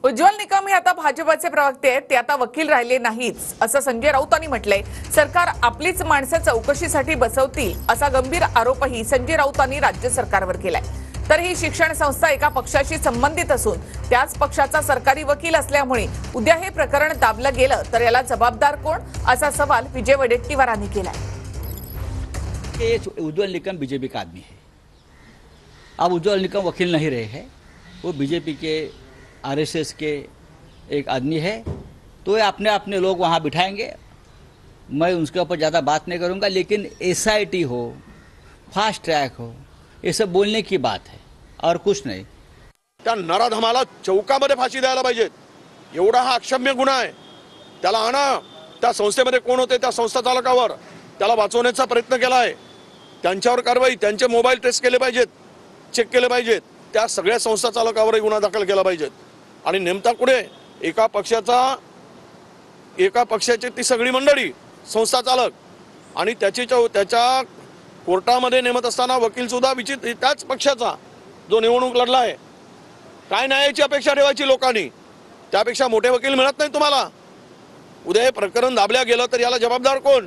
उज्ज्वल निकम हे आता भाजपचे प्रवक्ते आहेत, ते आता वकील राहिले नाहीच असं संजय राऊतांनी म्हटलंय। सरकार आपलीच माणसं चौकशीसाठी बसवतील असा गंभीर आरोपही संजय राऊतांनी राज्य सरकारवर केलाय। तर ही शिक्षण संस्था एका पक्षाशी संबंधित असून त्याच पक्षाचा सरकारी वकील असल्यामुळे उद्या हे प्रकरण दाबलं गेलं तर याला जबाबदार कोण असा सवाल विजय वडेट्टीवारांनी केलाय। उज्ज्वल निकम बीजेपी का आदमी है। अब उज्ज्वल निकम वकील नहीं रहे हैं, वो बीजेपी के आरएसएस के एक आदमी है, तो ये अपने अपने लोग वहाँ बिठाएंगे। मैं उनके ऊपर ज़्यादा बात नहीं करूँगा, लेकिन एसआईटी हो, फास्ट ट्रैक हो, ये सब बोलने की बात है और कुछ नहीं। त्या नराधमाला चौकामध्ये फाशी द्यायला पाहिजे, एवढा हा अक्षम्य गुन्हा आहे। त्याला आणा, त्या संस्थेमध्ये कोण होते त्या संस्था चालकावर त्याला वाचवण्याचा प्रयत्न केला आहे, त्यांच्यावर कारवाई, त्यांचे मोबाईल ट्रेस केले पाहिजेत, चेक केले पाहिजेत, त्या सगळ्या संस्था चालकावर गुन्हा दाखल केला पाहिजे। आणि नेमता कुठे एका पक्षाची ती सगळी मंडळी संस्था चालक आणि त्याच्या कोर्टामध्ये नेमत असताना वकील सुद्धा विचित्र त्याच पक्षाचा जो निवडणूक लढला आहे। काय न्यायाची अपेक्षा ठेवायची लोकांनी? त्यापेक्षा मोठे वकील मिळत नाही तुम्हाला। उद्या हे प्रकरण दाबल्या गेलं तर याला जबाबदार कोण?